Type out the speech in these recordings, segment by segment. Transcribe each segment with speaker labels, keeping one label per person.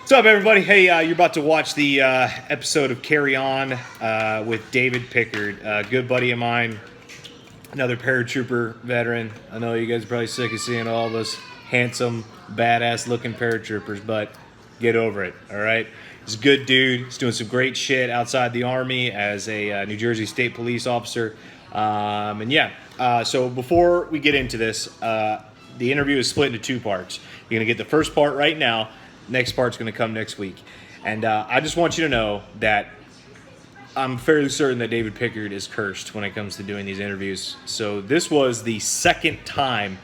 Speaker 1: What's up, everybody? Hey, you're about to watch the episode of Carry On with David Pickard, a good buddy of mine, another paratrooper veteran. I know you guys are probably sick of seeing all of us handsome, badass-looking paratroopers, but get over it, all right? He's a good dude. He's doing some great shit outside the Army as a New Jersey State Police officer. So before we get into this, the interview is split into two parts. You're going to get the first part right now. Next part's going to come next week. And I just want you to know that I'm fairly certain that David Pickard is cursed when it comes to doing these interviews. So this was the second time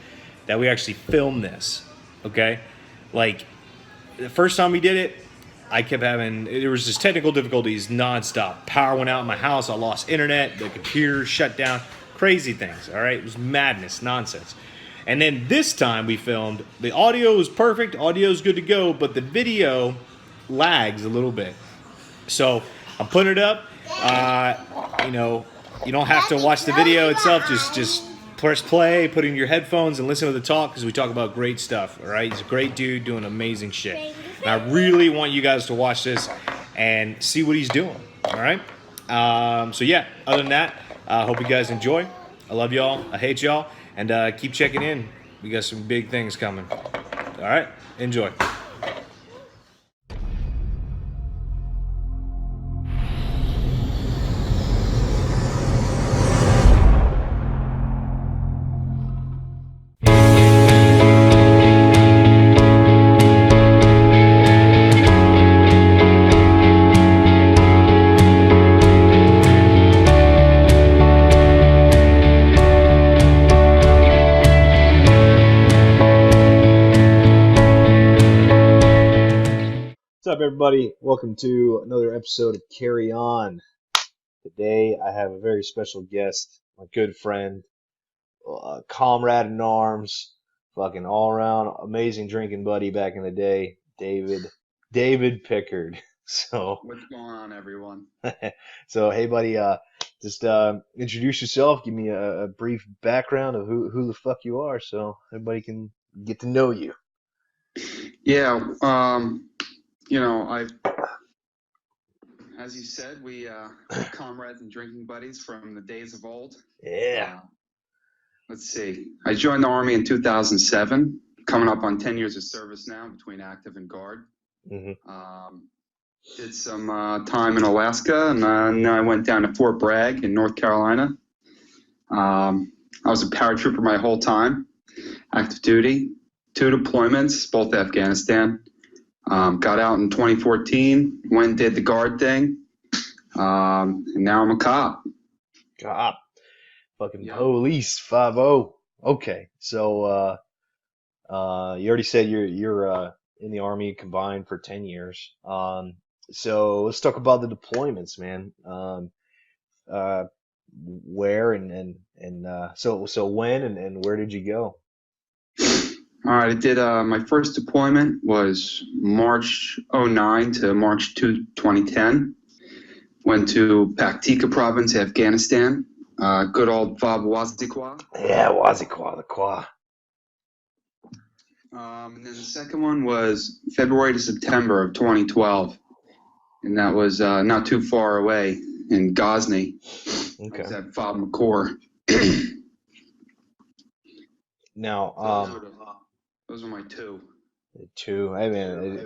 Speaker 1: that we actually filmed this, okay? Like, the first time we did it, I kept having, there was just technical difficulties nonstop. Power went out in my house, I lost internet, the computer shut down, crazy things, all right? It was madness, nonsense. And then this time we filmed, the audio was perfect, audio's good to go, but the video lags a little bit. So I'm putting it up. You don't have to watch the video itself. Just press play, put in your headphones, and listen to the talk because we talk about great stuff. All right, he's a great dude doing amazing shit. And I really want you guys to watch this and see what he's doing. All right. Other than that, I hope you guys enjoy. I love y'all. I hate y'all. And keep checking in. We got some big things coming. All right, enjoy. What's up, everybody? Welcome to another episode of Carry On. Today, I have a very special guest, my good friend, comrade in arms, fucking all-around amazing drinking buddy back in the day, David Pickard. So,
Speaker 2: what's going on, everyone?
Speaker 1: So, hey, buddy, just introduce yourself. Give me a brief background of who the fuck you are, so everybody can get to know you.
Speaker 2: Yeah. As you said, we comrades and drinking buddies from the days of old.
Speaker 1: Yeah.
Speaker 2: Let's see. I joined the Army in 2007, coming up on 10 years of service now between active and guard.
Speaker 1: Mm-hmm.
Speaker 2: Did some time in Alaska, and then I went down to Fort Bragg in North Carolina. I was a paratrooper my whole time, active duty, 2 deployments, both Afghanistan. Got out in 2014, went and did the guard thing, and now I'm a cop.
Speaker 1: Cop. Fucking
Speaker 2: Yeah.
Speaker 1: Police 5-0. Okay, so you already said you're in the Army combined for 10 years. So let's talk about the deployments, man. Where and so when and where did you go?
Speaker 2: All right, I did my first deployment was March 09 to March 2, 2010. Went to Paktika province, Afghanistan. Good old Wazikwa.
Speaker 1: Yeah, Wazikwa, the Kwa.
Speaker 2: And then the second one was February to September of 2012. And that was not too far away in Ghazni.
Speaker 1: Okay.
Speaker 2: I was at Fob McCore.
Speaker 1: Now,
Speaker 2: those are my 2.
Speaker 1: 2. I mean,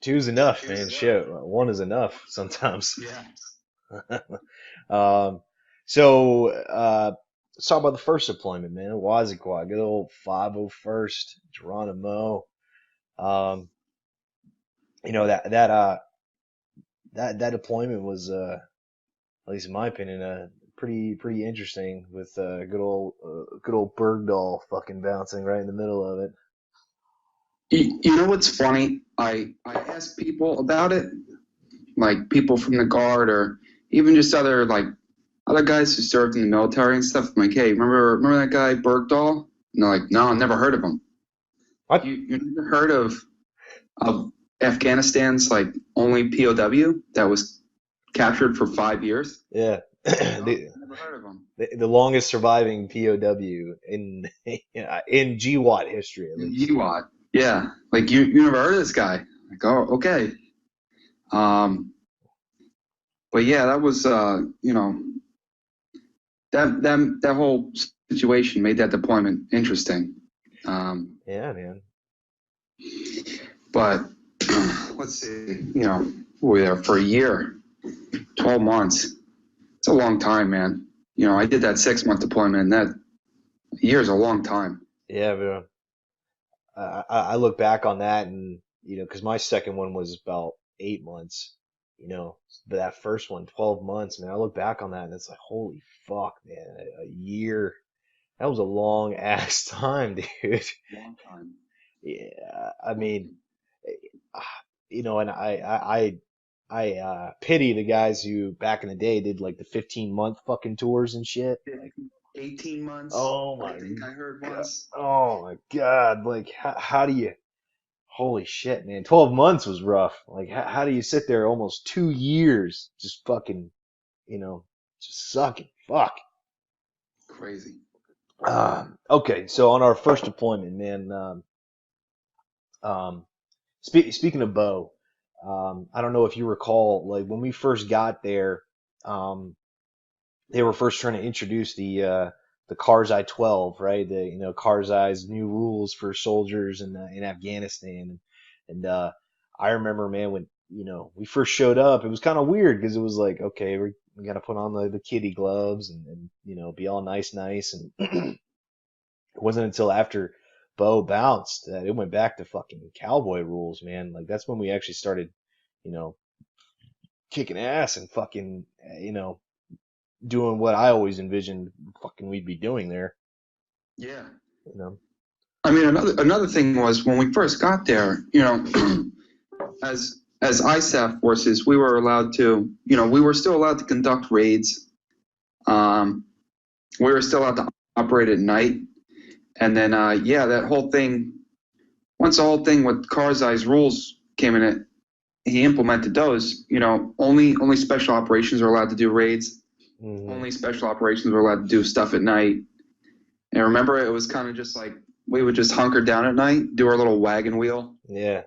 Speaker 1: 2's enough, man. Shit, 1 is enough sometimes.
Speaker 2: Yeah.
Speaker 1: Let's talk about the first deployment, man. Wazikwa, good old 501st Geronimo. That deployment was, at least in my opinion, pretty interesting with good old Bergdahl fucking bouncing right in the middle of it.
Speaker 2: You know what's funny? I ask people about it, like people from the guard or even just other guys who served in the military and stuff. I'm like, hey, remember that guy Bergdahl? And they're like, no, I never heard of him.
Speaker 1: What?
Speaker 2: You never heard of Afghanistan's only POW that was captured for 5 years?
Speaker 1: Yeah.
Speaker 2: Never heard of him.
Speaker 1: The longest surviving POW in GWAT history, at least.
Speaker 2: GWAT. Yeah, you never heard of this guy? Like, oh, okay. But yeah, that was, that whole situation made that deployment interesting.
Speaker 1: Yeah, man.
Speaker 2: But let's see, we were there for a year, 12 months. It's a long time, man. I did that 6-month deployment, and that a year is a long time.
Speaker 1: Yeah, man. I look back on that, and because my second one was about 8 months, but that first one, 12 months, man. I look back on that, and it's like, holy fuck, man, a year. That was a long ass time, dude.
Speaker 2: Long time.
Speaker 1: Yeah, I mean, and I pity the guys who back in the day did like the 15-month fucking tours and shit. Like,
Speaker 2: 18 months,
Speaker 1: oh
Speaker 2: I
Speaker 1: my
Speaker 2: think I heard
Speaker 1: god,
Speaker 2: once.
Speaker 1: oh my god, like how do you? Holy shit, man, 12 months was rough. Like how do you sit there almost 2 years just fucking, just sucking? Fuck.
Speaker 2: Crazy.
Speaker 1: Okay, so on our first deployment, man. Um, Speaking of Bo, I don't know if you recall, like when we first got there, um, they were first trying to introduce the Karzai 12, right? The Karzai's new rules for soldiers in Afghanistan, and I remember, man, when we first showed up, it was kind of weird because it was like, okay, we got to put on the kitty gloves and be all nice, and it wasn't until after Bo bounced that it went back to fucking cowboy rules, man. Like that's when we actually started, you know, kicking ass and fucking, doing what I always envisioned fucking we'd be doing there.
Speaker 2: Yeah.
Speaker 1: You know.
Speaker 2: I mean, another thing was when we first got there, as ISAF forces, we were allowed to, we were still allowed to conduct raids. We were still allowed to operate at night. And then, that whole thing, once the whole thing with Karzai's rules came in, he implemented those. Only special operations are allowed to do raids.
Speaker 1: Mm-hmm.
Speaker 2: Only special operations were allowed to do stuff at night. And remember, it was kind of just like we would just hunker down at night, do our little wagon wheel,
Speaker 1: Yeah.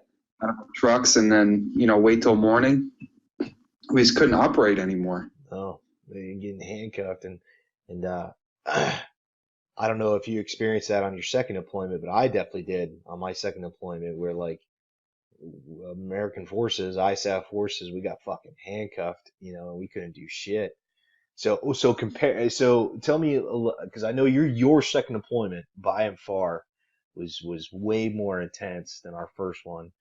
Speaker 2: trucks, and then wait till morning. We just couldn't operate anymore.
Speaker 1: Oh, they're getting handcuffed and I don't know if you experienced that on your second deployment, but I definitely did on my second deployment where like American forces, ISAF forces, we got fucking handcuffed, and we couldn't do shit. So tell me, because I know your second deployment by and far was way more intense than our first one,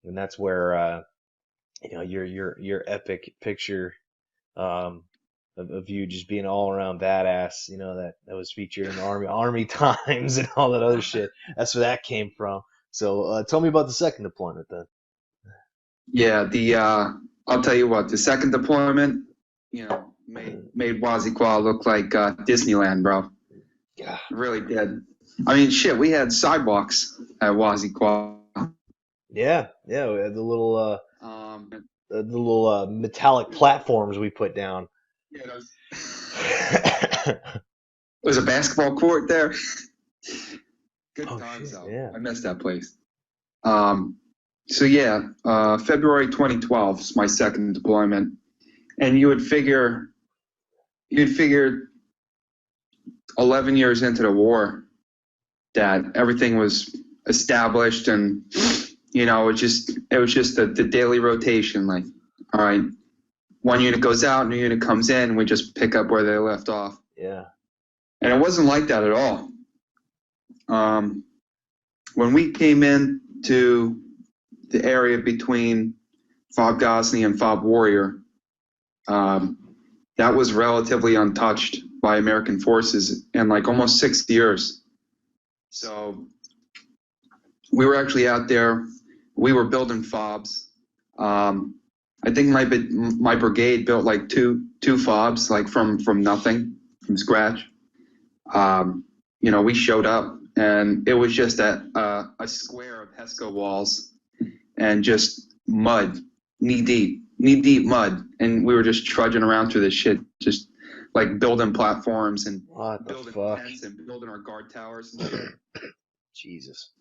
Speaker 1: and that's where your epic picture um of you just being all around badass, that was featured in Army Times and all that other shit. That's where that came from. So tell me about the second deployment then.
Speaker 2: Yeah, I'll tell you what, the second deployment, made Waziqua look like Disneyland, bro.
Speaker 1: Yeah.
Speaker 2: It really did. I mean, shit, we had sidewalks at Waziqua.
Speaker 1: Yeah, we had the little metallic platforms we put down.
Speaker 2: Yeah, there's a basketball court there. Good times,
Speaker 1: shit,
Speaker 2: though.
Speaker 1: yeah.
Speaker 2: I missed that place. February 2012 is my second deployment, and you'd figure 11 years into the war that everything was established, and it was just the daily rotation. Like, all right, one unit goes out, new unit comes in, and we just pick up where they left off.
Speaker 1: Yeah.
Speaker 2: And it wasn't like that at all. When we came in to the area between Fob Ghazni and Fob Warrior, that was relatively untouched by American forces in like almost 6 years. So we were actually out there. We were building fobs. I think my brigade built like two fobs, like from nothing, from scratch. We showed up, and it was just a square of HESCO walls and just mud, knee deep mud, and we were just trudging around through this shit, just like building platforms and building tents and building our guard towers and shit.
Speaker 1: Jesus.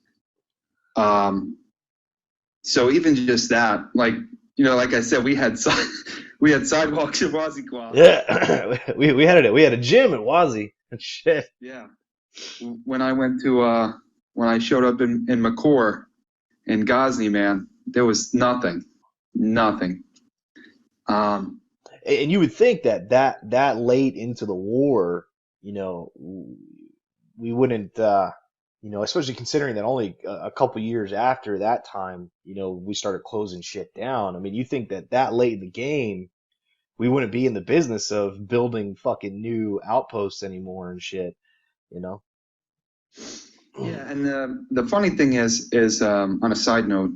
Speaker 2: So even just that, like, like I said, we had we had sidewalks in Waziquan.
Speaker 3: Yeah, we had it. We had a gym at Wazi. Shit.
Speaker 2: Yeah. When I went to when I showed up in McCore in Ghazni, man, there was nothing.
Speaker 3: And you would think that late into the war, we wouldn't, especially considering that only a couple years after that time, we started closing shit down. I mean, you think that late in the game, we wouldn't be in the business of building fucking new outposts anymore and shit, you know?
Speaker 2: Yeah, and the funny thing is on a side note,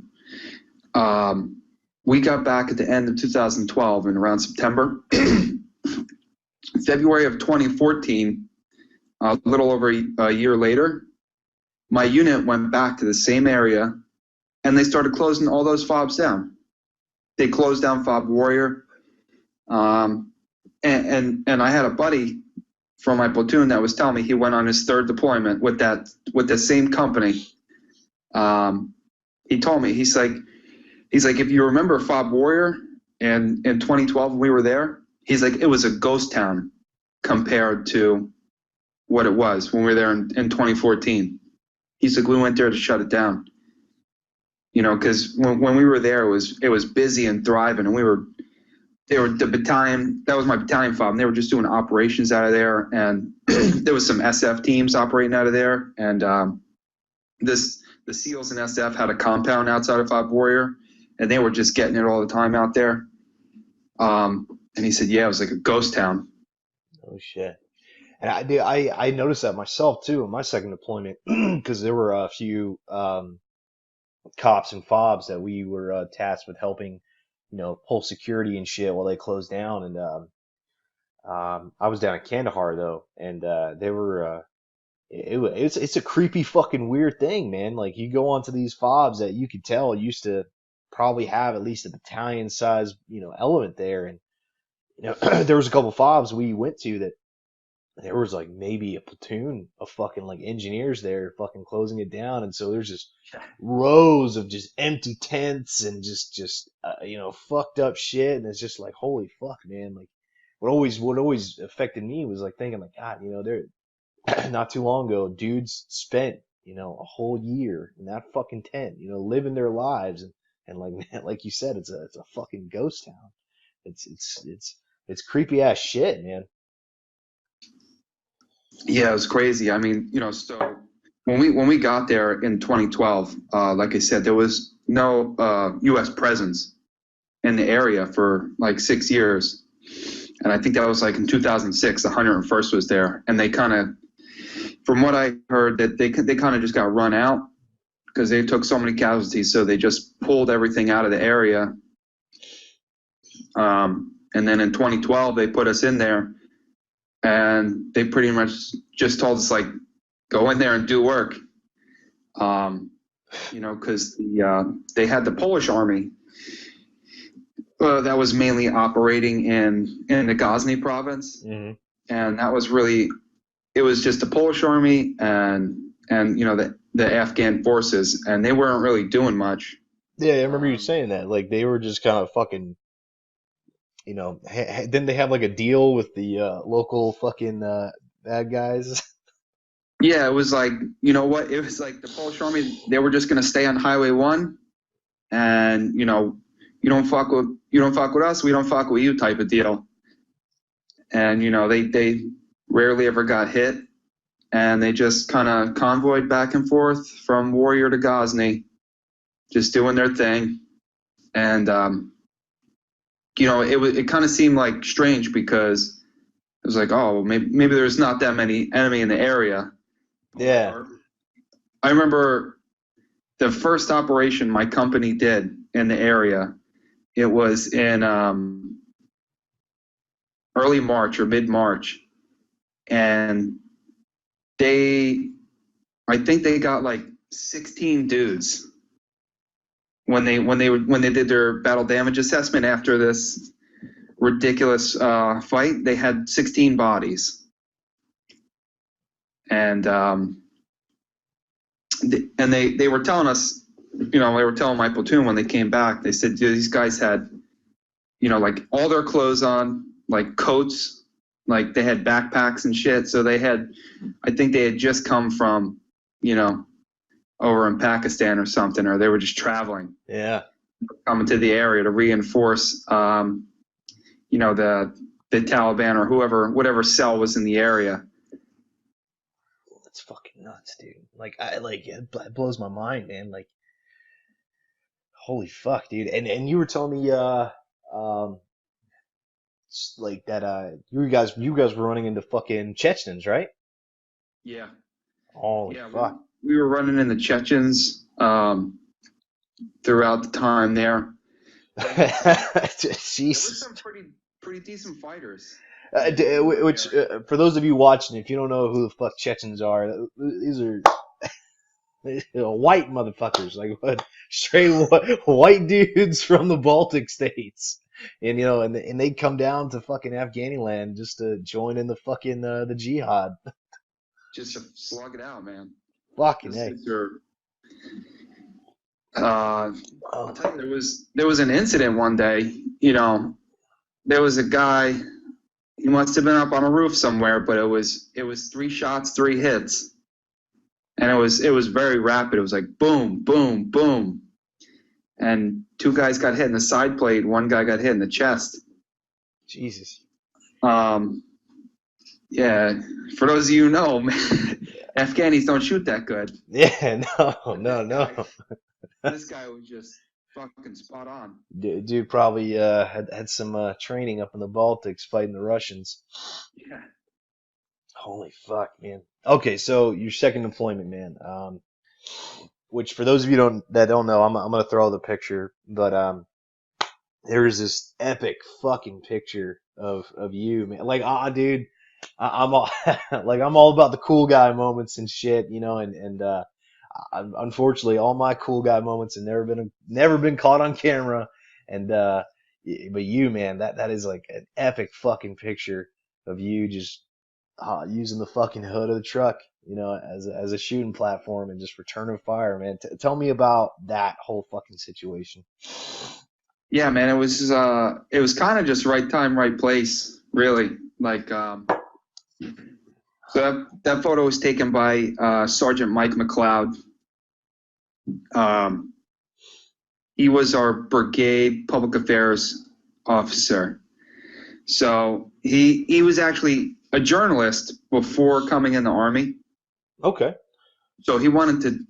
Speaker 2: we got back at the end of 2012 and around September. February of 2014, a little over a year later, my unit went back to the same area and they started closing all those FOBs down. They closed down FOB Warrior. And I had a buddy from my platoon that was telling me he went on his third deployment with the same company. He told me, he's like, if you remember FOB Warrior in 2012 when we were there, he's like, it was a ghost town compared to what it was when we were there in 2014. He's like, we went there to shut it down. Because when we were there, it was busy and thriving, and they were the battalion, that was my battalion FOB, and they were just doing operations out of there, and there was some SF teams operating out of there, and the SEALs and SF had a compound outside of FOB Warrior, and they were just getting it all the time out there. And he said, yeah, it was like a ghost town.
Speaker 3: Oh shit. And I noticed that myself too in my second deployment because there were a few cops and FOBs that we were tasked with helping, pull security and shit while they closed down. And I was down in Kandahar though, and they were it's a creepy fucking weird thing, man. Like you go onto these FOBs that you could tell used to probably have at least a battalion size, element there, and there was a couple FOBs we went to that there was like maybe a platoon of fucking like engineers there fucking closing it down, and so there's just rows of just empty tents and just fucked up shit, and it's just like holy fuck, man. Like what always affected me was like thinking like God, there not too long ago dudes spent a whole year in that fucking tent, living their lives, and like man, like you said, it's a fucking ghost town. It's creepy ass shit, man.
Speaker 2: Yeah, it was crazy. I mean, so when we got there in 2012, like I said, there was no U.S. presence in the area for like 6 years, and I think that was like in 2006. The 101st was there, and they kind of, from what I heard, that they kind of just got run out because they took so many casualties, so they just pulled everything out of the area. And then in 2012, they put us in there. And they pretty much just told us, like, go in there and do work. Because they had the Polish army that was mainly operating in the Ghazni province. Mm-hmm. And that was really, it was just the Polish army and the Afghan forces, and they weren't really doing much.
Speaker 3: Yeah, I remember you saying that. Like, they were just kind of fucking... didn't they have like a deal with the local fucking bad guys?
Speaker 2: Yeah, it was like, it was like the Polish army, they were just going to stay on Highway 1 and, you don't fuck with us, we don't fuck with you type of deal. And, they rarely ever got hit, and they just kind of convoyed back and forth from Warrior to Ghazni, just doing their thing. And, it kind of seemed like strange because it was like, oh, maybe there's not that many enemy in the area.
Speaker 3: Yeah.
Speaker 2: I remember the first operation my company did in the area. It was in early March or mid-March, and I think they got like 16 dudes. When they did their battle damage assessment after this ridiculous fight, they had 16 bodies, and they were telling us they were telling my platoon when they came back, they said, dude, these guys had, like all their clothes on, like coats, like they had backpacks and shit. So I think they had just come from, over in Pakistan or something, or they were just traveling.
Speaker 3: Yeah.
Speaker 2: Coming to the area to reinforce, the Taliban or whatever cell was in the area.
Speaker 3: That's fucking nuts, dude. It blows my mind, man. Like, holy fuck, dude. And you were telling me, um, like that, you guys were running into fucking Chechens, right?
Speaker 2: Yeah.
Speaker 3: Holy
Speaker 2: Yeah.
Speaker 3: fuck.
Speaker 2: We were running into Chechens throughout the time there. There
Speaker 3: Jesus.
Speaker 2: was some pretty decent fighters.
Speaker 3: Which, for those of you watching, if you don't know who the fuck Chechens are, these are white motherfuckers, like what, straight white dudes from the Baltic states, and and they come down to fucking Afghaniland just to join in the fucking the jihad.
Speaker 2: Just to slug it out, man.
Speaker 3: Fucking heck.
Speaker 2: I'll tell you, there was an incident one day. There was a guy. He must have been up on a roof somewhere, but it was 3 shots, 3 hits, and it was very rapid. It was like boom, boom, boom, and 2 guys got hit in the side plate. 1 guy got hit in the chest.
Speaker 3: Jesus.
Speaker 2: Yeah. For those of you who know, man, Afghanis don't shoot that good.
Speaker 3: Yeah. No.
Speaker 2: This guy was just fucking spot on.
Speaker 3: Dude probably had some training up in the Baltics fighting the Russians.
Speaker 2: Yeah.
Speaker 3: Holy fuck, man. Okay, so your second deployment, man. Which for those of you that don't know, I'm gonna throw the picture, but there's this epic fucking picture of you, man. Like, dude, I'm all like I'm all about the cool guy moments and shit, and unfortunately, all my cool guy moments have never been caught on camera. And but you, man, that is like an epic fucking picture of you just using the fucking hood of the truck, as a shooting platform and just returning fire, man. Tell me about that whole fucking situation.
Speaker 2: Yeah, man, it was kind of just right time, right place, really. Like, so that photo was taken by Sergeant Mike McLeod. He was our brigade public affairs officer. So he was actually a journalist before coming in the Army.
Speaker 3: Okay.
Speaker 2: So he wanted to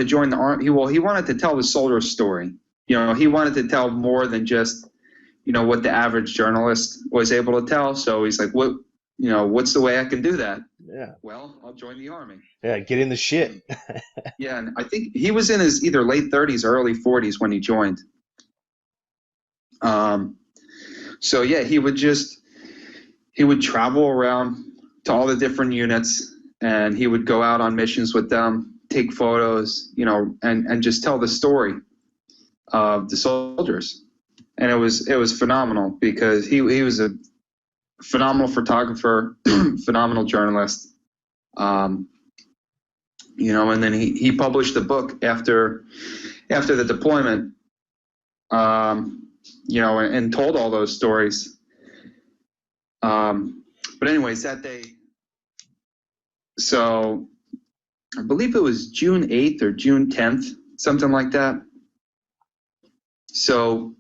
Speaker 2: join the Army. He wanted to tell the soldier's story. He wanted to tell more than just, what the average journalist was able to tell. So he's like, what's the way I can do that?
Speaker 3: Yeah.
Speaker 2: Well, I'll join the Army.
Speaker 3: Yeah, get in the shit.
Speaker 2: Yeah, and I think he was in his either late 30s or early 40s when he joined. So yeah, he would travel around to all the different units, and he would go out on missions with them, take photos, and just tell the story of the soldiers. And it was phenomenal because he was a phenomenal photographer, phenomenal journalist. And then he published the book after the deployment, and told all those stories. But anyways, that day, so I believe it was June 8th or June 10th, something like that. So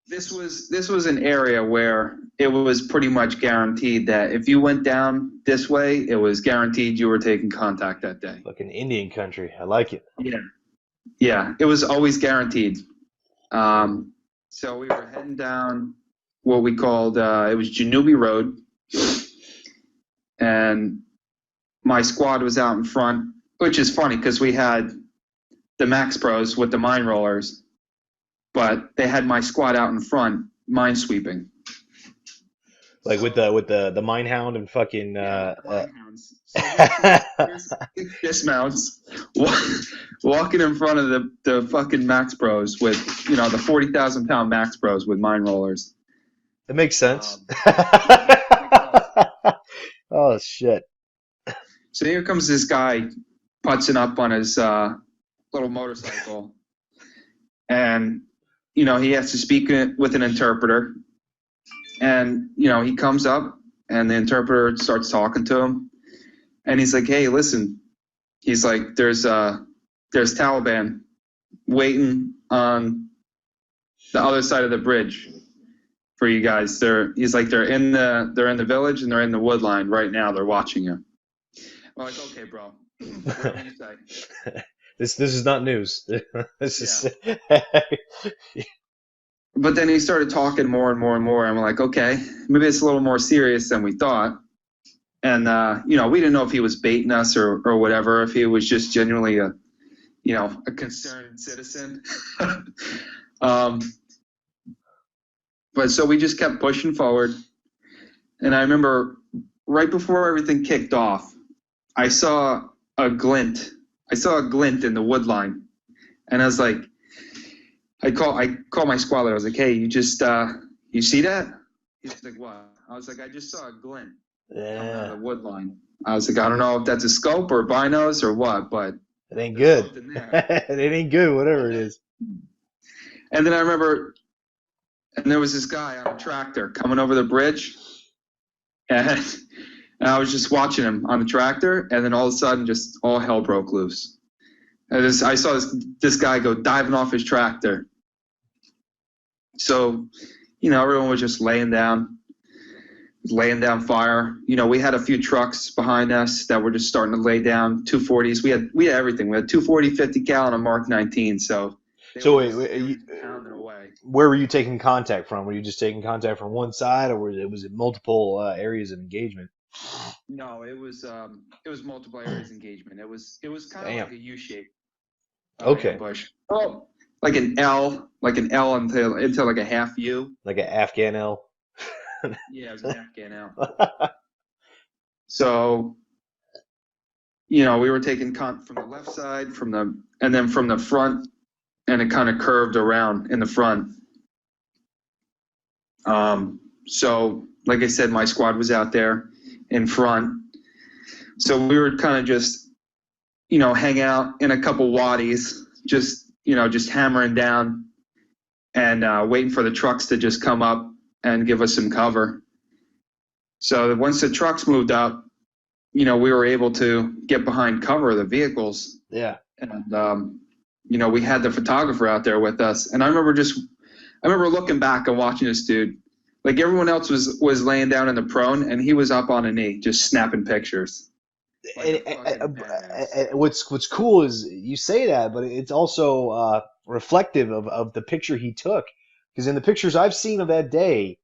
Speaker 2: this was an area where it was pretty much guaranteed that if you went down this way, it was guaranteed you were taking contact that day.
Speaker 3: Like an Indian country. I like it.
Speaker 2: Yeah, it was always guaranteed. So we were heading down what we called, it was Janubi Road. And my squad was out in front, which is funny because we had the Max Pros with the mine rollers, but they had my squad out in front mine sweeping.
Speaker 3: Like with the mine hound and fucking
Speaker 2: mine hounds. So dismounts, walking in front of the fucking Max Pros with the 40,000-pound Max Pros with mine rollers.
Speaker 3: It makes sense. Oh shit.
Speaker 2: So here comes this guy putzing up on his little motorcycle, and he has to speak with an interpreter, and he comes up, and the interpreter starts talking to him, and he's like, "Hey, listen," he's like, "There's Taliban waiting on the other side of the bridge for you guys. They're in the village and they're in the wood line right now. They're watching you." I'm like, "Okay, bro. Whatever you say."
Speaker 3: This is not news. This is
Speaker 2: But then he started talking more and more and more. I'm like, okay, maybe it's a little more serious than we thought. And we didn't know if he was baiting us or whatever, if he was just genuinely a concerned citizen. But so we just kept pushing forward. And I remember right before everything kicked off, I saw a glint. I saw a glint in the wood line. And I was like, I call my squad leader. I was like, "Hey, you see that?" He's like, "What?" I was like, "I just saw a glint coming out of the wood line." I was like, "I don't know if that's a scope or binos or what, but
Speaker 3: it ain't good.
Speaker 2: There.
Speaker 3: It ain't good, whatever it is."
Speaker 2: And then I remember, and there was this guy on a tractor coming over the bridge, and I was just watching him on the tractor, and then all of a sudden, just all hell broke loose. And I saw this guy go diving off his tractor. So, everyone was just laying down fire. We had a few trucks behind us that were just starting to lay down 240s. We had everything. We had 240, 50 cal, and a Mark 19. So
Speaker 3: wait,
Speaker 2: pounding away.
Speaker 3: Where were you taking contact from? Were you just taking contact from one side, or was it multiple areas of engagement?
Speaker 2: No, it was multiple areas engagement. It was kind of like a U shape.
Speaker 3: Okay.
Speaker 2: Ambush. Oh, like an L until like a half U.
Speaker 3: Like an Afghan L.
Speaker 2: Yeah, it was an Afghan L. So, we were taking from the left side, and then from the front, and it kind of curved around in the front. So, like I said, my squad was out there in front. So we were kind of just, hang out in a couple waddies, just hammering down and waiting for the trucks to just come up and give us some cover. So once the trucks moved up, we were able to get behind cover of the vehicles.
Speaker 3: Yeah.
Speaker 2: And, we had the photographer out there with us. And I remember looking back and watching this dude. Like everyone else was laying down in the prone, and he was up on a knee, just snapping pictures.
Speaker 3: And what's cool is you say that, but it's also reflective of the picture he took. Because in the pictures I've seen of that day,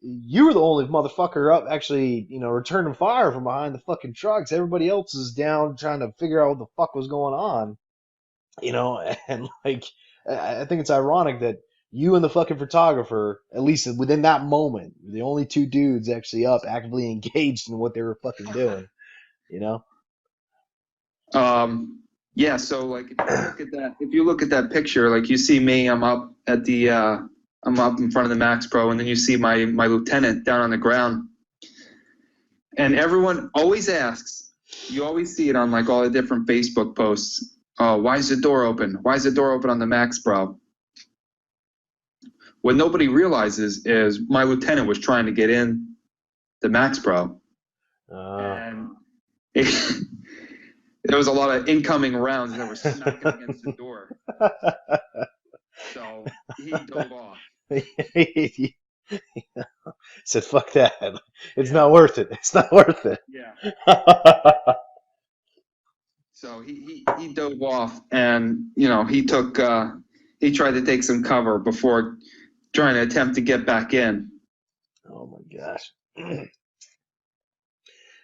Speaker 3: you were the only motherfucker up actually, returning fire from behind the fucking trucks. Everybody else is down trying to figure out what the fuck was going on. And like, I think it's ironic that you and the fucking photographer, at least within that moment, were the only two dudes actually up, actively engaged in what they were fucking doing.
Speaker 2: Yeah. So like, if you look at that picture, like you see me, I'm up at I'm up in front of the Max Pro, and then you see my lieutenant down on the ground. And everyone always asks, you always see it on like all the different Facebook posts. Oh, why is the door open? Why is the door open on the Max Pro? What nobody realizes is my lieutenant was trying to get in the Max Pro. And there was a lot of incoming rounds that were smacking against the door. So he dove off.
Speaker 3: Said, "Fuck that. It's not worth it. It's not worth it."
Speaker 2: Yeah. So he dove off, and he tried to take some cover before trying to attempt to get back in.
Speaker 3: Oh my gosh.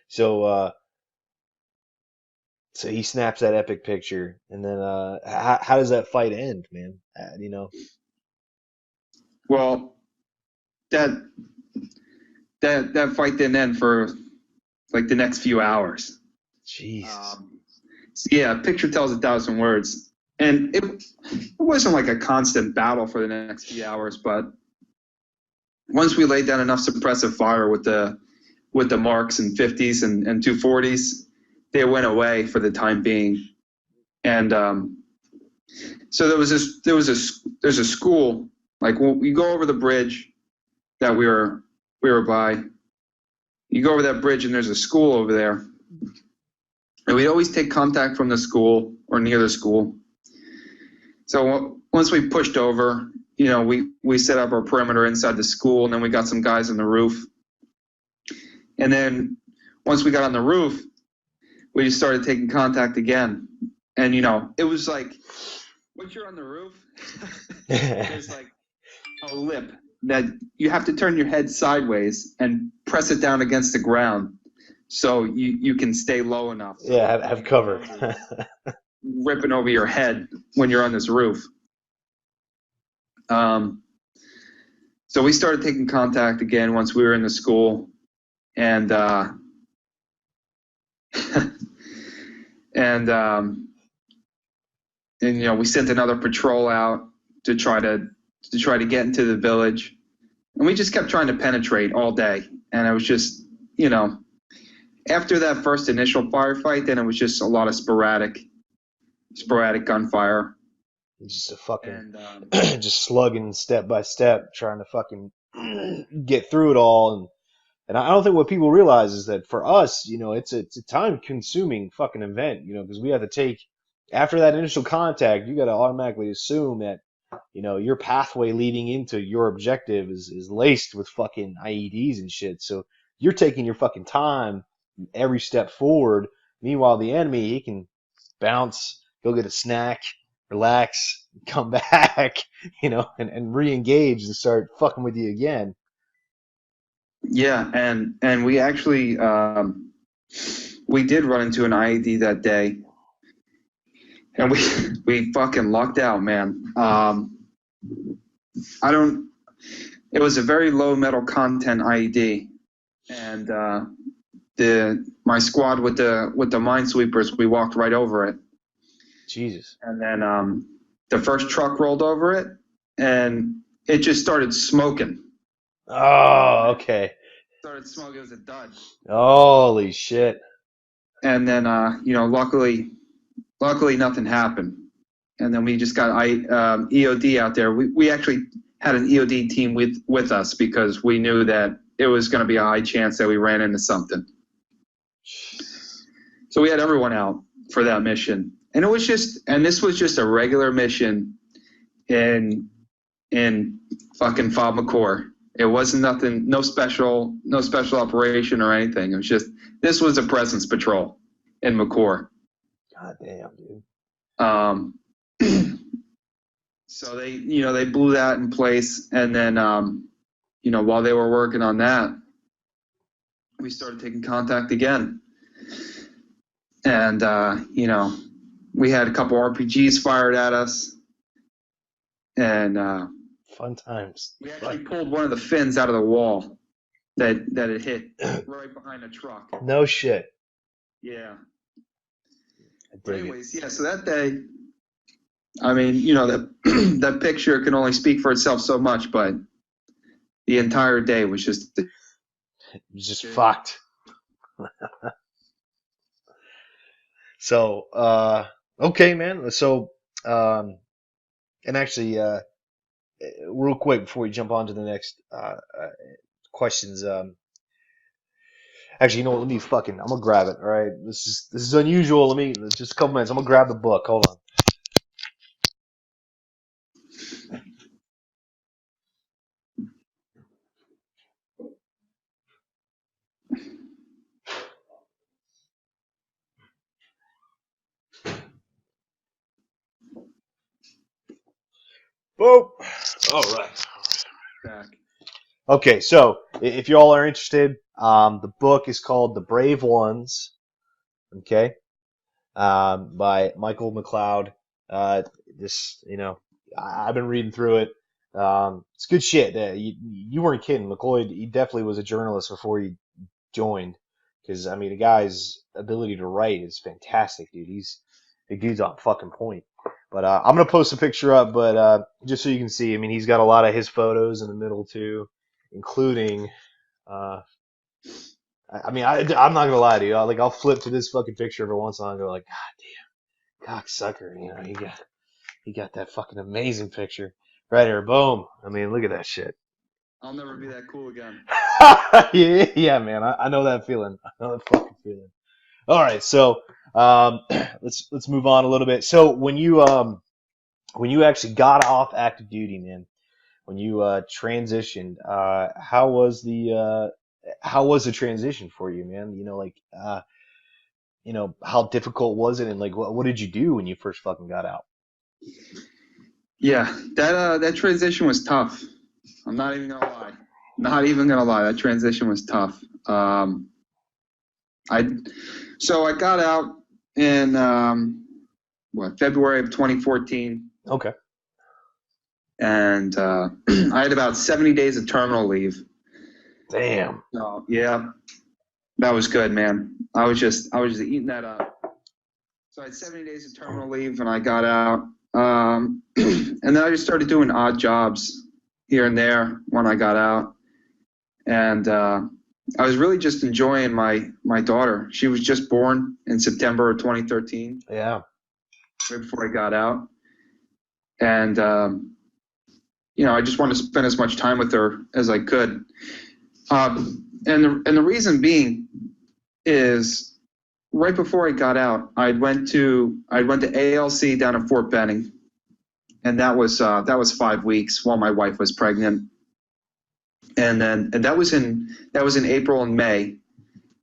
Speaker 3: So he snaps that epic picture, and then how does that fight end, man?
Speaker 2: Well, that fight didn't end for like the next few hours.
Speaker 3: Jeez.
Speaker 2: So yeah, a picture tells 1,000 words, and it wasn't like a constant battle for the next few hours, but once we laid down enough suppressive fire with the Marks and 50s and 240s, they went away for the time being. And so there's a school, like when we go over the bridge that we were by. You go over that bridge and there's a school over there. And we'd always take contact from the school or near the school. So once we pushed over, we set up our perimeter inside the school, and then we got some guys on the roof. And then once we got on the roof, we just started taking contact again. And, it was like, once you're on the roof, there's like a lip that you have to turn your head sideways and press it down against the ground so you can stay low enough. So
Speaker 3: have cover.
Speaker 2: Ripping over your head when you're on this roof. So we started taking contact again once we were in the school, and we sent another patrol out to try to get into the village, and we just kept trying to penetrate all day. And it was just, after that first initial firefight, then it was just a lot of sporadic gunfire.
Speaker 3: Just a fucking, just slugging step by step, trying to fucking get through it all. And I don't think what people realize is that for us, it's a time consuming fucking event, because we have to take, after that initial contact, you got to automatically assume that, your pathway leading into your objective is laced with fucking IEDs and shit. So you're taking your fucking time every step forward. Meanwhile, the enemy, he can bounce, go get a snack, relax, come back, and re-engage and start fucking with you again.
Speaker 2: Yeah, and we actually we did run into an IED that day, and we fucking lucked out, man. It was a very low metal content IED, and my squad with the minesweepers, we walked right over it.
Speaker 3: Jesus.
Speaker 2: And then the first truck rolled over it, and it just started smoking.
Speaker 3: Oh, okay.
Speaker 2: Started smoking. It was a dud.
Speaker 3: Holy shit.
Speaker 2: And then, luckily nothing happened. And then we just got EOD out there. We actually had an EOD team with us because we knew that it was going to be a high chance that we ran into something. So we had everyone out for that mission. And this was just a regular mission in fucking Fob McCore. It wasn't nothing, no special operation or anything. It was just, this was a presence patrol in McCore.
Speaker 3: God damn, dude.
Speaker 2: So they blew that in place, and then while they were working on that, we started taking contact again. And we had a couple RPGs fired at us, and
Speaker 3: fun times.
Speaker 2: we actually pulled one of the fins out of the wall that it hit right behind a truck.
Speaker 3: No shit.
Speaker 2: Yeah.
Speaker 3: But
Speaker 2: anyways, yeah, so that day, I mean, that picture can only speak for itself so much, but the entire day was just
Speaker 3: fucked. So, okay, man. So, and actually, real quick before we jump on to the next questions, actually, what? Let me I'm gonna grab it. All right, this is unusual. Just a couple minutes. I'm gonna grab the book. Hold on. Boop. All right.
Speaker 2: back.
Speaker 3: Okay, so if you all are interested, the book is called The Brave Ones. Okay, by Michael McLeod. I've been reading through it. It's good shit. You weren't kidding. McLeod, he definitely was a journalist before he joined. Because, the guy's ability to write is fantastic, dude. The dude's on fucking point. But I'm going to post a picture up, but just so you can see, he's got a lot of his photos in the middle, too, including... I'm not going to lie to you. I'll flip to this fucking picture every once in a while and go like, God cocksucker. You know, he got that fucking amazing picture right here. Boom. I mean, look at that shit.
Speaker 2: I'll never be that cool again.
Speaker 3: Yeah, man. I know that feeling. I know that fucking feeling. All right, so let's move on a little bit. So when you actually got off active duty, man, when you transitioned, how was the transition for you, man? You know, like how difficult was it, and like what did you do when you first fucking got out?
Speaker 2: Yeah, that transition was tough. I'm not even gonna lie. Not even gonna lie. That transition was tough. I got out in February of 2014,
Speaker 3: Okay.
Speaker 2: and I had about 70 days of terminal leave.
Speaker 3: Damn.
Speaker 2: So yeah, that was good, man. I was just eating that up. So I had 70 days of terminal leave, and I got out. And then I just started doing odd jobs here and there when I got out, and I was really just enjoying my daughter. She was just born in September of 2013.
Speaker 3: Yeah.
Speaker 2: Right before I got out, and I just wanted to spend as much time with her as I could. And the reason being is right before I got out, I went to ALC down in Fort Benning, and that was 5 weeks while my wife was pregnant, and that was in April and May,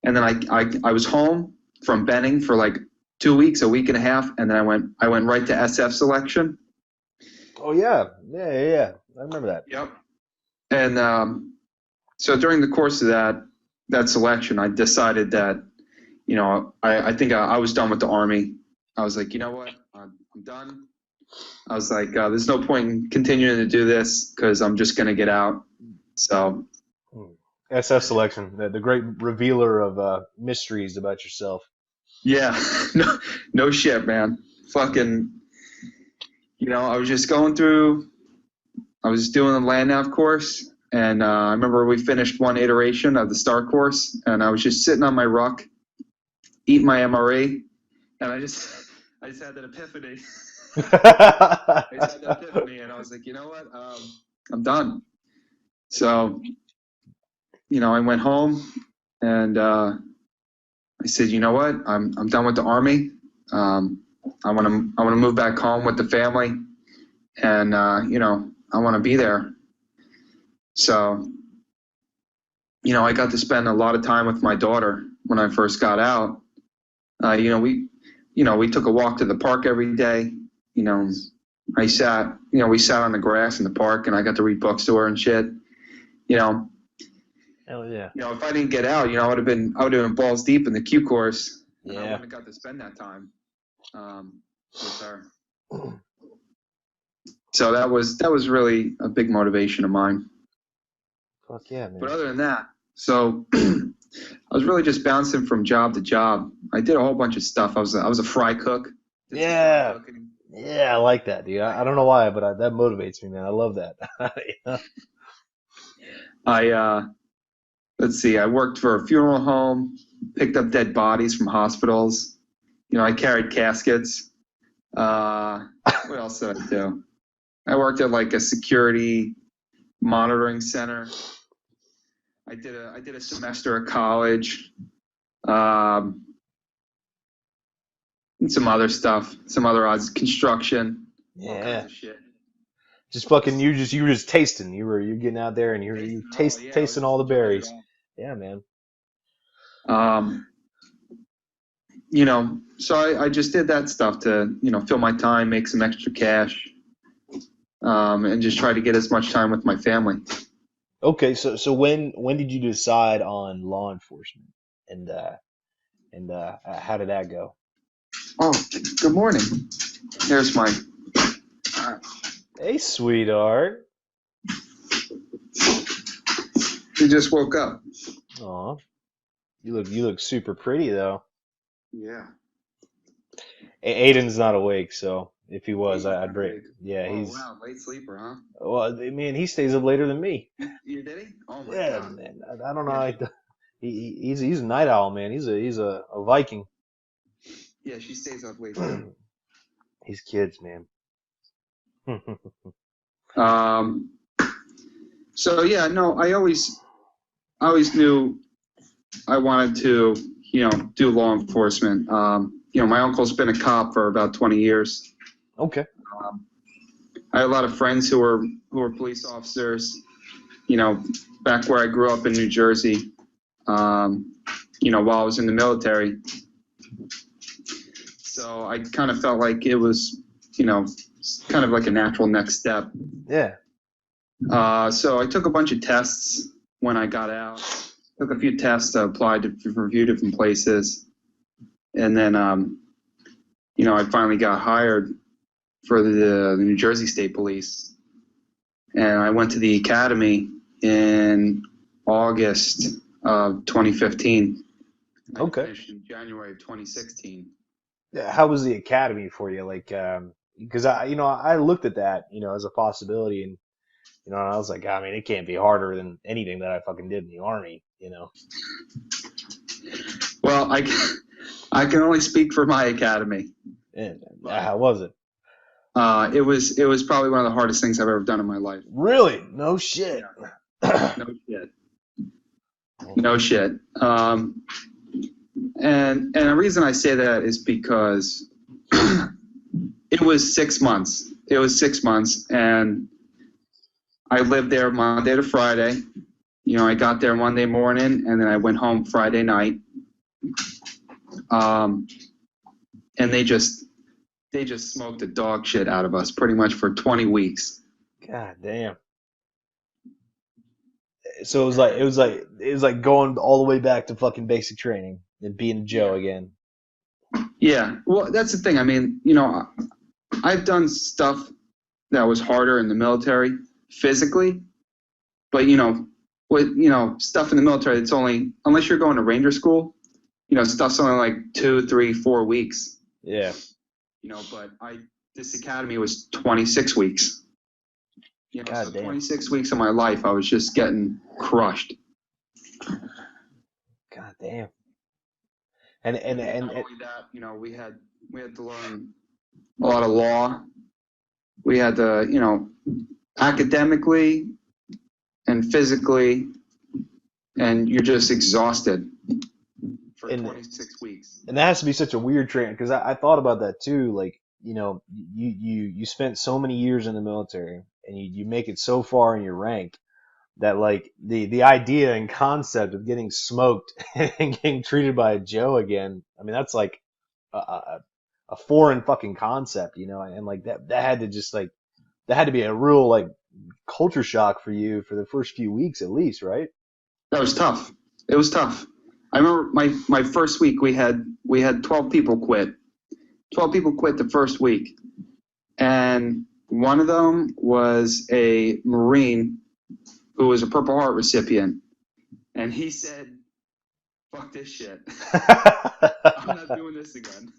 Speaker 2: and then I was home from Benning for like 2 weeks, a week and a half, and then I went right to SF selection.
Speaker 3: Oh yeah. I remember that.
Speaker 2: Yep. And so during the course of that selection, I decided that, I think I was done with the Army. I was like, you know what, I'm done. I was like, there's no point in continuing to do this because I'm just going to get out. So.
Speaker 3: SF selection, the great revealer of mysteries about yourself.
Speaker 2: Yeah, no shit, man. Fucking, I was just going through, I was doing the land nav course, and I remember we finished one iteration of the STAR course, and I was just sitting on my ruck, eating my MRE, and I just had that epiphany. I just had that epiphany, and I was like, you know what, I'm done. So, I went home, and I said, you know what, I'm done with the Army. I want to move back home with the family, and I want to be there. So, I got to spend a lot of time with my daughter when I first got out. We took a walk to the park every day. We sat on the grass in the park, and I got to read books to her and shit.
Speaker 3: Hell yeah.
Speaker 2: If I didn't get out, I would have been balls deep in the Q course, and I wouldn't have got to spend that time with her. So that was really a big motivation of mine.
Speaker 3: Fuck yeah, man.
Speaker 2: But other than that, so I was really just bouncing from job to job. I did a whole bunch of stuff. I was a fry cook.
Speaker 3: Yeah, I like that, dude. I don't know why, but that motivates me, man. I love that.
Speaker 2: Yeah. Let's see. I worked for a funeral home, picked up dead bodies from hospitals. I carried caskets. What else did I do? I worked at like a security monitoring center. I did a semester at college. And some other stuff, some other odds, construction. All kinds of shit.
Speaker 3: Just fucking, you were just tasting. You're getting out there and you're tasting all the berries. Yeah, man.
Speaker 2: So I just did that stuff to, fill my time, make some extra cash, and just try to get as much time with my family.
Speaker 3: Okay, so when did you decide on law enforcement, and how did that go?
Speaker 2: Oh, good morning. Here's my.
Speaker 3: Hey, sweetheart.
Speaker 2: You just woke up.
Speaker 3: Aw, you look super pretty though.
Speaker 2: Yeah.
Speaker 3: Aiden's not awake, so if he was, I'd break. Yeah,
Speaker 2: oh,
Speaker 3: he's.
Speaker 2: Wow, late sleeper, huh?
Speaker 3: Well, man, he stays up later than me.
Speaker 2: You did he? Oh my
Speaker 3: Yeah,
Speaker 2: God.
Speaker 3: man. I don't know. He's a night owl, man. He's a Viking.
Speaker 2: Yeah, she stays up late. Too.
Speaker 3: These kids, man.
Speaker 2: So yeah, no, I always knew I wanted to, do law enforcement. My uncle's been a cop for about 20 years.
Speaker 3: Okay.
Speaker 2: I had a lot of friends who were police officers. Back where I grew up in New Jersey. While I was in the military. So I kind of felt like it was, kind of like a natural next step.
Speaker 3: Yeah.
Speaker 2: So I took a bunch of tests when I got out. Took a few tests, applied to for a few different places, and then I finally got hired for the New Jersey State Police, and I went to the academy in August of 2015.
Speaker 3: Okay.
Speaker 2: I finished in January of 2016.
Speaker 3: How was the academy for you? Like, because I looked at that, as a possibility, and I was like, I mean, it can't be harder than anything that I fucking did in the army,
Speaker 2: Well, I can only speak for my academy.
Speaker 3: And how was it?
Speaker 2: It was probably one of the hardest things I've ever done in my life.
Speaker 3: Really? No shit.
Speaker 2: Yeah. No shit. No shit. And the reason I say that is because it was 6 months. It was 6 months, and I lived there Monday to Friday. I got there Monday morning, and then I went home Friday night. And they just smoked the dog shit out of us pretty much for 20 weeks.
Speaker 3: God damn. So it was like going all the way back to fucking basic training and being Joe again.
Speaker 2: Yeah. Well, that's the thing. I mean, I've done stuff that was harder in the military physically, but stuff in the military, it's only, unless you're going to Ranger school, stuff's only like 2, 3, 4 weeks.
Speaker 3: Yeah.
Speaker 2: But this academy was 26 weeks.
Speaker 3: God
Speaker 2: so
Speaker 3: damn.
Speaker 2: 26 weeks of my life, I was just getting crushed.
Speaker 3: God damn. And
Speaker 2: not only that, we had to learn a lot of law. We had to, academically and physically, and you're just exhausted for 26 weeks.
Speaker 3: And that has to be such a weird training, because I thought about that too. Like, you spent so many years in the military, and you make it so far in your rank that, like, the idea and concept of getting smoked and getting treated by a Joe again, I mean, that's like a foreign fucking concept, and like that had to just like, that had to be a real like culture shock for you for the first few weeks at least, right?
Speaker 2: That was tough. It was tough. I remember my first week, we had 12 people quit. 12 people quit the first week, and one of them was a Marine who was a Purple Heart recipient, and he said, "Fuck this shit. I'm not doing this again."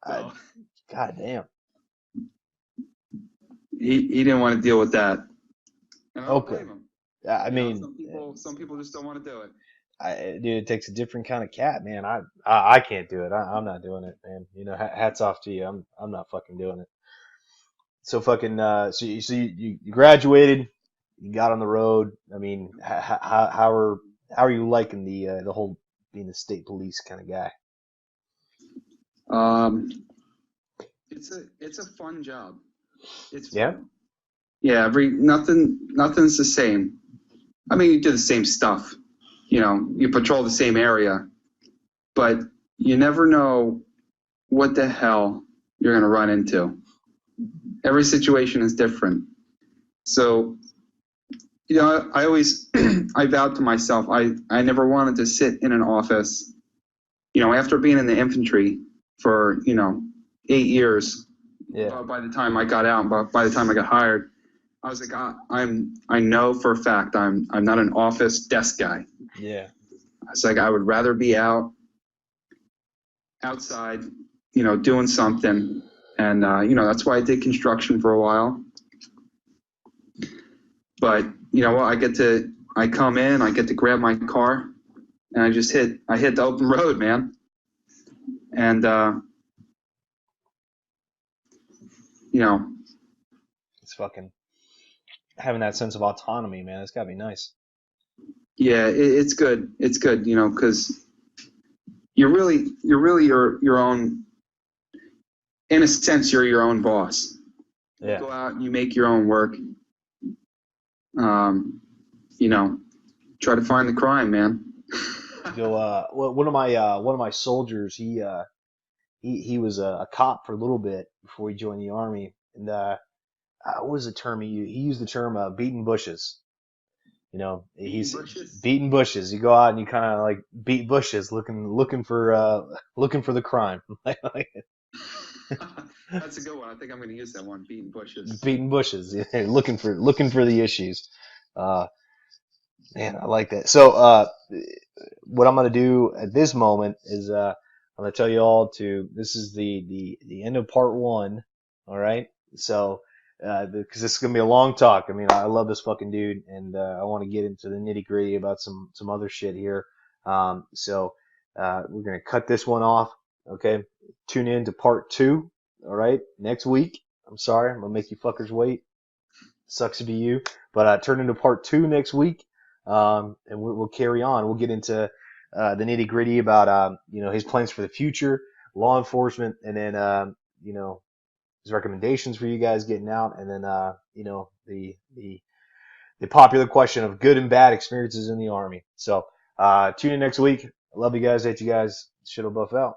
Speaker 2: So,
Speaker 3: God damn.
Speaker 2: He didn't want to deal with that. And I don't blame him.
Speaker 3: Yeah, I mean,
Speaker 2: some people just don't want to do it.
Speaker 3: Dude, it takes a different kind of cat, man. I can't do it. I'm not doing it, man. Hats off to you. I'm not fucking doing it. So fucking so you graduated, you got on the road. I mean, how are you liking the whole being the state police kind of guy?
Speaker 2: It's a fun job. It's fun.
Speaker 3: Yeah.
Speaker 2: Yeah, nothing's the same. I mean, you do the same stuff. You patrol the same area, but you never know what the hell you're going to run into. Every situation is different. So, I always, I vowed to myself, I never wanted to sit in an office, after being in the infantry for, 8 years.
Speaker 3: Yeah.
Speaker 2: By the time I got out, by the time I got hired, I was like, I know for a fact I'm not an office desk guy.
Speaker 3: Yeah.
Speaker 2: It's like I would rather be outside, doing something, and that's why I did construction for a while. But I come in, I get to grab my car, and I hit the open road, man. And you know,
Speaker 3: It's fucking having that sense of autonomy, man. It's gotta be nice.
Speaker 2: yeah, it's good. It's good, you know, because you're really your own. In a sense, you're your own boss. You
Speaker 3: Yeah.
Speaker 2: go out and you make your own work. You know, try to find the crime, man.
Speaker 3: Go. One of my soldiers. He was a cop for a little bit before he joined the army, and what was the term he used? He used the term beating bushes. You know,
Speaker 2: Beating
Speaker 3: he's
Speaker 2: bushes?
Speaker 3: beating bushes. You go out and you kind of like beat bushes, looking for the crime.
Speaker 2: That's a good one. I think I'm going to use that one. Beating bushes.
Speaker 3: Beating bushes, yeah, looking for the issues. Uh, Man, I like that. So, what I'm gonna do at this moment is I'm gonna tell you all to this is the end of part one. All right. So, because this is gonna be a long talk. I mean, I love this fucking dude, and I want to get into the nitty gritty about some other shit here. So, we're gonna cut this one off. Okay. Tune in to part two. All right. Next week. I'm sorry. I'm gonna make you fuckers wait. Sucks to be you, but turn into part two next week, and we'll carry on. We'll get into the nitty gritty about his plans for the future, law enforcement, and then his recommendations for you guys getting out, and then the popular question of good and bad experiences in the army. So tune in next week. I love you guys. Hate you guys. Shit'll buff out.